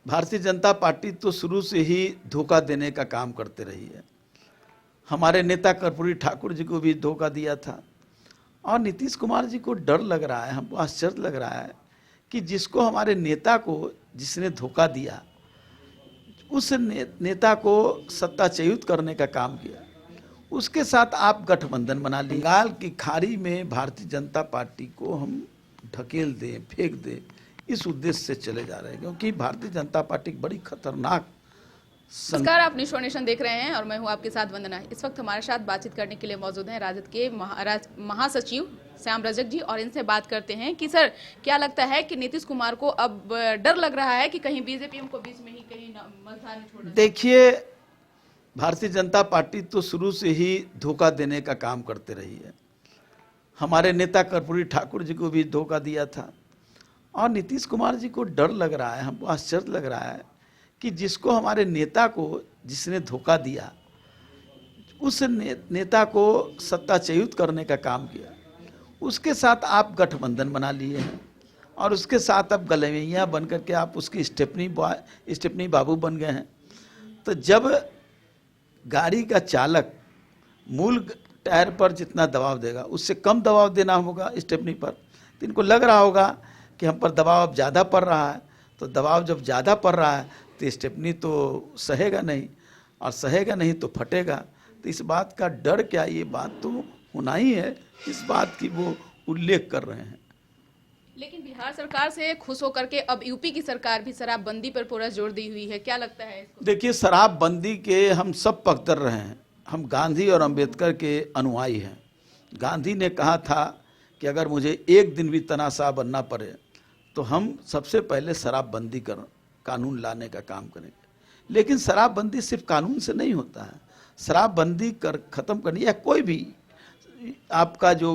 Bharatiya Janata party तो शुरू से ही धोखा देने का काम करते रही है। हमारे नेता कर्पूरी ठाकुर जी को भी धोखा दिया था और नीतीश कुमार जी को डर लग रहा है, हमको आश्चर्य लग रहा है कि जिसको हमारे नेता को जिसने धोखा दिया उस नेता को सत्ताच्युत करने का काम किया, उसके साथ आप गठबंधन बना लिए। बंगाल की खाड़ी में भारतीय जनता पार्टी को हम ढकेल दें, फेंक दें, इस उद्देश्य से चले जा रहे हैं, क्योंकि भारतीय जनता पार्टी एक बड़ी खतरनाक नमस्कार, आप न्यूज़ नेशन देख रहे हैं और मैं हूं आपके साथ वंदना। इस वक्त हमारे साथ बातचीत करने के लिए मौजूद हैं राजद के महासचिव श्याम रजक जी, और इनसे बात करते हैं कि सर क्या लगता है कि नीतीश कुमार को अब डर लग रहा है कि कहीं बीजेपी हमको बीच में ही कहीं मझधार में छोड़ दे। देखिए, भारतीय जनता पार्टी तो शुरू से ही धोखा देने का काम करते रही है। हमारे नेता कर्पूरी ठाकुर जी को भी धोखा दिया था और नीतीश कुमार जी को डर लग रहा है, हमको आश्चर्य लग रहा है कि जिसको हमारे नेता को जिसने धोखा दिया उस नेता को सत्ताच्युत करने का काम किया, उसके साथ आप गठबंधन बना लिए हैं और उसके साथ अब गलवैया बन करके आप उसकी स्टेपनी बाबू बन गए हैं। तो जब गाड़ी का चालक मूल टायर पर जितना दबाव देगा उससे कम दबाव देना होगा स्टेपनी पर, तो इनको लग रहा होगा कि हम पर दबाव अब ज़्यादा पड़ रहा है। तो दबाव जब ज़्यादा पड़ रहा है तो स्टेपनी तो सहेगा नहीं, और सहेगा नहीं तो फटेगा। तो इस बात का डर क्या, ये बात तो होना ही है, इस बात की वो उल्लेख कर रहे हैं। लेकिन बिहार सरकार से खुश होकर के अब यूपी की सरकार भी शराबबंदी पर पूरा जोर दी हुई है, क्या लगता है इसको? देखिए, शराबबंदी के हम सब पक्षधर रहे हैं। हम गांधी और अंबेडकर के अनुयायी हैं। गांधी ने कहा था कि अगर मुझे एक दिन भी तानाशाह बनना पड़े तो हम सबसे पहले शराबबंदी कानून लाने का काम करेंगे। लेकिन शराबबंदी सिर्फ कानून से नहीं होता है। शराबबंदी खत्म करनी या कोई भी आपका जो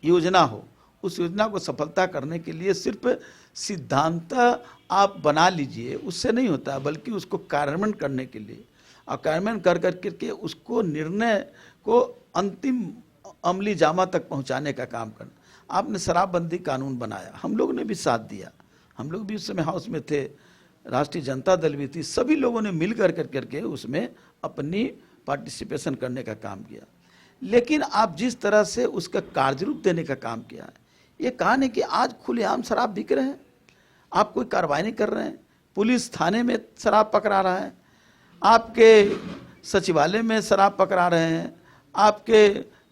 योजना हो, उस योजना को सफलता करने के लिए सिर्फ सिद्धांत आप बना लीजिए, उससे नहीं होता, बल्कि उसको कार्यान्वयन करने के लिए और कार्यान्वयन कर करके उसको निर्णय को अंतिम अमली जामा तक पहुंचाने का काम करना। आपने शराबबंदी कानून बनाया, हम लोग ने भी साथ दिया, हम लोग भी उस समय हाउस में थे, राष्ट्रीय जनता दल भी थी, सभी लोगों ने मिल करके उसमें अपनी पार्टिसिपेशन करने का काम किया। लेकिन आप जिस तरह से उसका कार्यरूप देने का काम किया है, ये कहा नहीं कि आज खुलेआम शराब बिक रहे हैं, आप कोई कार्रवाई नहीं कर रहे हैं, पुलिस थाने में शराब पकड़ा रहा है, आपके सचिवालय में शराब पकड़ा रहे हैं, आपके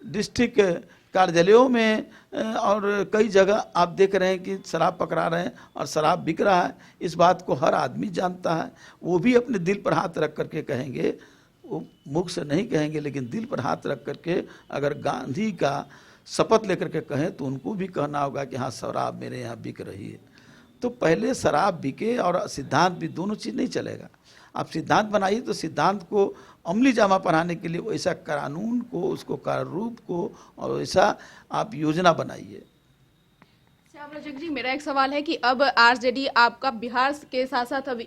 डिस्ट्रिक्ट कार्यालयों में और कई जगह आप देख रहे हैं कि शराब पकड़ा रहे हैं और शराब बिक रहा है। इस बात को हर आदमी जानता है, वो भी अपने दिल पर हाथ रख करके कहेंगे, वो मुख से नहीं कहेंगे लेकिन दिल पर हाथ रख करके अगर गांधी का शपथ लेकर के कहें तो उनको भी कहना होगा कि हाँ, शराब मेरे यहाँ बिक रही है। तो पहले शराब बिके और सिद्धांत भी, दोनों चीज़ नहीं चलेगा। आप सिद्धांत बनाइए तो सिद्धांत को अमली जामा पहनाने के लिए वैसा कानून को, उसको कार्यरूप को और वैसा आप योजना बनाइए। श्याम रजक जी, मेरा एक सवाल है कि अब आरजेडी आपका बिहार के साथ साथ अब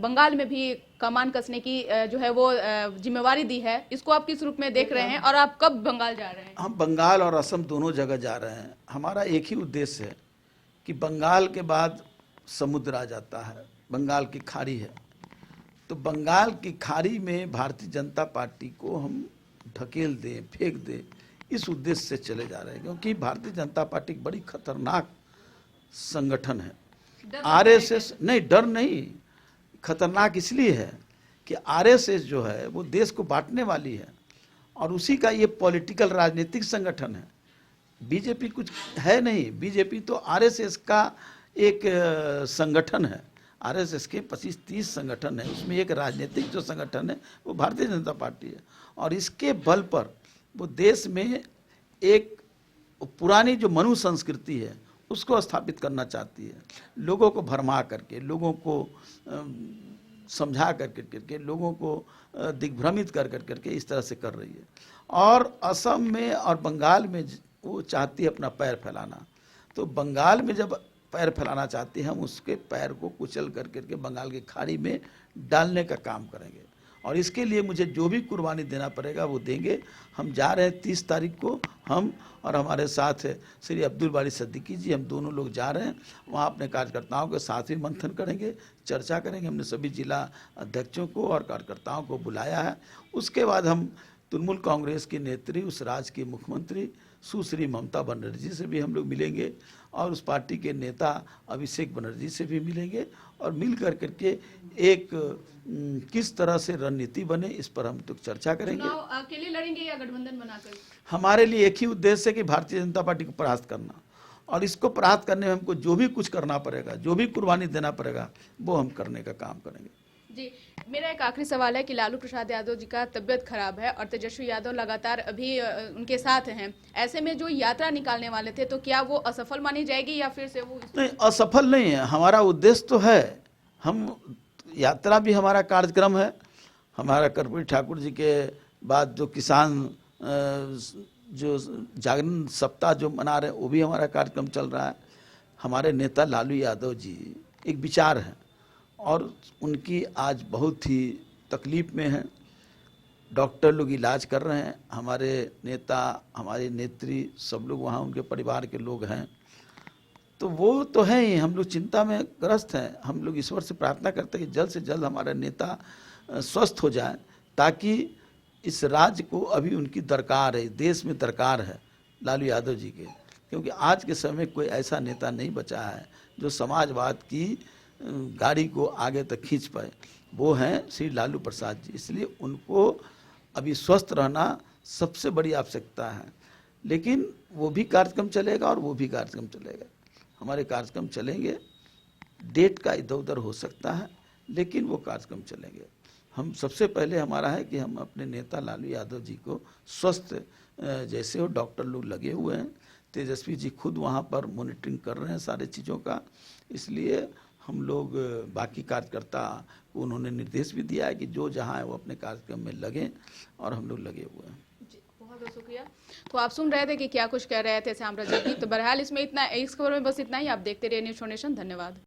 बंगाल में भी कमान कसने की जो है वो जिम्मेवारी दी है, इसको आप किस रूप में देख रहे हैं और आप कब बंगाल जा रहे हैं? हम बंगाल और असम दोनों जगह जा रहे हैं। हमारा एक ही उद्देश्य है कि बंगाल के बाद समुद्र आ जाता है, बंगाल की खाड़ी है, तो बंगाल की खाड़ी में भारतीय जनता पार्टी को हम ढकेल दें, फेंक दें, इस उद्देश्य से चले जा रहे हैं, क्योंकि भारतीय जनता पार्टी एक बड़ी खतरनाक संगठन है। आरएसएस नहीं, डर नहीं, खतरनाक इसलिए है कि आरएसएस जो है वो देश को बांटने वाली है और उसी का ये पॉलिटिकल राजनीतिक संगठन है। बीजेपी कुछ है नहीं, बीजेपी तो आरएसएस का एक संगठन है। आरएसएस के 25-30 संगठन है, उसमें एक राजनीतिक जो संगठन है वो भारतीय जनता पार्टी है और इसके बल पर वो देश में एक पुरानी जो मनु संस्कृति है उसको स्थापित करना चाहती है, लोगों को भरमा करके, लोगों को समझा करके, लोगों को दिग्भ्रमित करके इस तरह से कर रही है। और असम में और बंगाल में वो चाहती है अपना पैर फैलाना, तो बंगाल में जब पैर फैलाना चाहती है हम उसके पैर को कुचल करके बंगाल की खाड़ी में डालने का काम करेंगे और इसके लिए मुझे जो भी कुर्बानी देना पड़ेगा वो देंगे। हम जा रहे हैं 30 तारीख को, हम और हमारे साथ श्री अब्दुल बारी सिद्दीकी जी, हम दोनों लोग जा रहे हैं। वहाँ अपने कार्यकर्ताओं के साथ भी मंथन करेंगे, चर्चा करेंगे। हमने सभी जिला अध्यक्षों को और कार्यकर्ताओं को बुलाया है। उसके बाद हम तृणमूल कांग्रेस की नेत्री, उस राज्य की मुख्यमंत्री सुश्री ममता बनर्जी से भी हम लोग मिलेंगे और उस पार्टी के नेता अभिषेक बनर्जी से भी मिलेंगे और मिल करके एक किस तरह से रणनीति बने इस पर हम तो चर्चा करेंगे। चुनाव अकेले लड़ेंगे या गठबंधन बनाकर? हमारे लिए एक ही उद्देश्य है कि भारतीय जनता पार्टी को परास्त करना, और इसको परास्त करने में हमको जो भी कुछ करना पड़ेगा, जो भी कुर्बानी देना पड़ेगा, वो हम करने का काम करेंगे। जी, मेरा एक आखिरी सवाल है कि लालू प्रसाद यादव जी का तबीयत खराब है और तेजस्वी यादव लगातार अभी उनके साथ हैं। ऐसे में जो यात्रा निकालने वाले थे, तो क्या वो असफल मानी जाएगी या फिर से वो? नहीं, असफल नहीं है। हमारा उद्देश्य तो है, हम यात्रा भी हमारा कार्यक्रम है। हमारा कर्पूरी ठाकुर जी के बाद जो किसान जो जागरण सप्ताह जो मना रहे हैं, वो भी हमारा कार्यक्रम चल रहा है। हमारे नेता लालू यादव जी एक विचार है और उनकी आज बहुत ही तकलीफ में है। डॉक्टर लोग इलाज कर रहे हैं, हमारे नेता, हमारी नेत्री, सब लोग वहाँ, उनके परिवार के लोग हैं। तो वो तो है ही, हम लोग चिंता में ग्रस्त हैं। हम लोग ईश्वर से प्रार्थना करते हैं कि जल्द से जल्द हमारा नेता स्वस्थ हो जाए, ताकि इस राज्य को अभी उनकी दरकार है, देश में दरकार है लालू यादव जी के। क्योंकि आज के समय कोई ऐसा नेता नहीं बचा है जो समाजवाद की गाड़ी को आगे तक खींच पाए, वो हैं श्री लालू प्रसाद जी। इसलिए उनको अभी स्वस्थ रहना सबसे बड़ी आवश्यकता है। लेकिन वो भी कार्यक्रम चलेगा और वो भी कार्यक्रम चलेगा, हमारे कार्यक्रम चलेंगे। डेट का इधर उधर हो सकता है, लेकिन वो कार्यक्रम चलेंगे। हम सबसे पहले हमारा है कि हम अपने नेता लालू यादव जी को स्वस्थ जैसे हो, डॉक्टर लोग लगे हुए हैं, तेजस्वी जी खुद वहाँ पर मॉनिटरिंग कर रहे हैं सारे चीज़ों का। इसलिए हम लोग बाकी कार्यकर्ता को उन्होंने निर्देश भी दिया है कि जो जहाँ है वो अपने कार्यक्रम में लगें, और हम लोग लगे हुए हैं। बहुत बहुत शुक्रिया। तो आप सुन रहे थे कि क्या कुछ कह रहे थे श्याम रजक जी। तो बहरहाल इसमें इतना, इस खबर में बस इतना ही। आप देखते रहिए न्यूज़ नेशन। धन्यवाद।